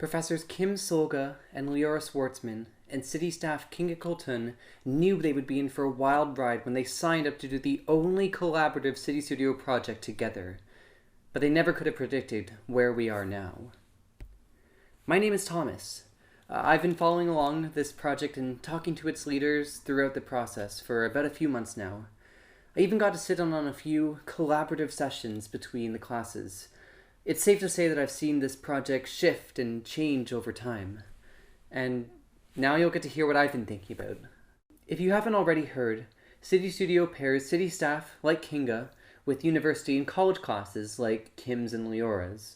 Professors Kim Solga and Leora Schwartzman and city staff Kinga Colton knew they would be in for a wild ride when they signed up to do the only collaborative CityStudio project together, but they never could have predicted where we are now. My name is Thomas. I've been following along this project and talking to its leaders throughout the process for about a few months now. I even got to sit on a few collaborative sessions between the classes. It's safe to say that I've seen this project shift and change over time. And now you'll get to hear what I've been thinking about. If you haven't already heard, CityStudio pairs city staff like Kinga with university and college classes like Kim's and Leora's.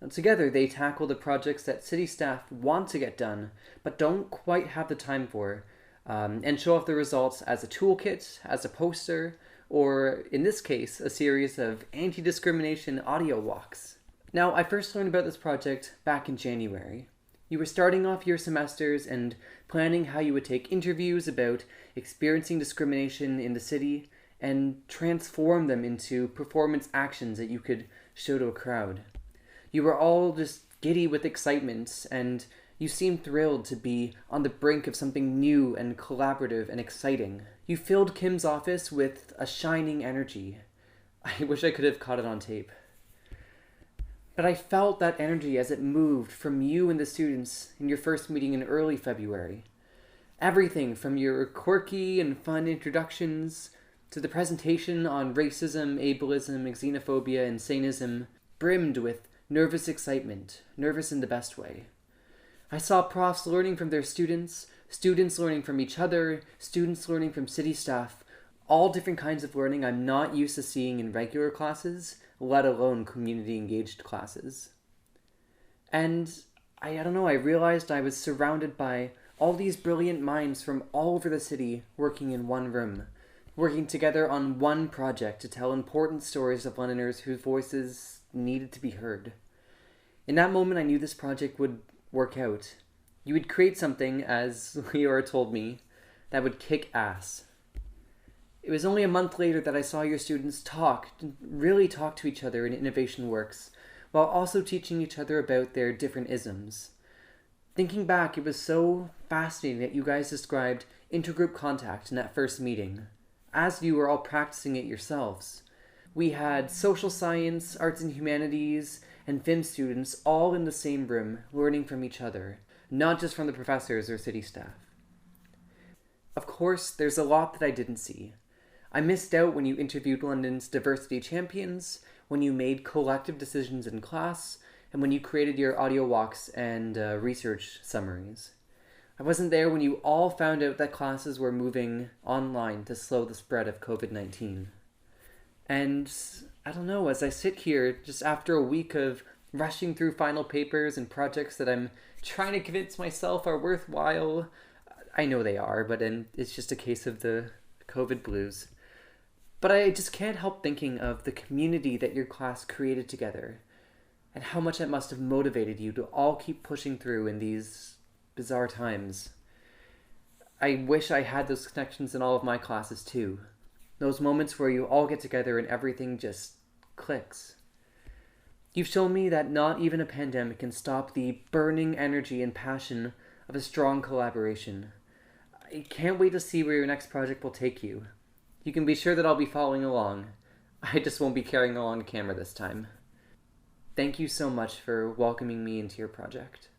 And together they tackle the projects that city staff want to get done but don't quite have the time for, and show off the results as a toolkit, as a poster, or in this case, a series of anti-discrimination audio walks. Now, I first learned about this project back in January. You were starting off your semesters and planning how you would take interviews about experiencing discrimination in the city and transform them into performance actions that you could show to a crowd. You were all just giddy with excitement, and you seemed thrilled to be on the brink of something new and collaborative and exciting. You filled Kim's office with a shining energy. I wish I could have caught it on tape. But I felt that energy as it moved from you and the students in your first meeting in early February. Everything from your quirky and fun introductions to the presentation on racism, ableism, xenophobia, and sanism brimmed with nervous excitement, nervous in the best way. I saw profs learning from their students, students learning from each other, students learning from city staff, all different kinds of learning I'm not used to seeing in regular classes, let alone community-engaged classes. And I realized I was surrounded by all these brilliant minds from all over the city working in one room, working together on one project to tell important stories of Londoners whose voices needed to be heard. In that moment, I knew this project would work out. You would create something, as Leora told me, that would kick ass. It was only a month later that I saw your students really talk to each other in Innovation Works, while also teaching each other about their different isms. Thinking back, it was so fascinating that you guys described intergroup contact in that first meeting, as you were all practicing it yourselves. We had social science, arts and humanities, and film students all in the same room, learning from each other, not just from the professors or city staff. Of course, there's a lot that I didn't see. I missed out when you interviewed London's diversity champions, when you made collective decisions in class, and when you created your audio walks and research summaries. I wasn't there when you all found out that classes were moving online to slow the spread of COVID-19. And as I sit here just after a week of rushing through final papers and projects that I'm trying to convince myself are worthwhile, I know they are, but it's just a case of the COVID blues. But I just can't help thinking of the community that your class created together, and how much it must have motivated you to all keep pushing through in these bizarre times. I wish I had those connections in all of my classes too. Those moments where you all get together and everything just clicks. You've shown me that not even a pandemic can stop the burning energy and passion of a strong collaboration. I can't wait to see where your next project will take you. You can be sure that I'll be following along. I just won't be carrying along a camera this time. Thank you so much for welcoming me into your project.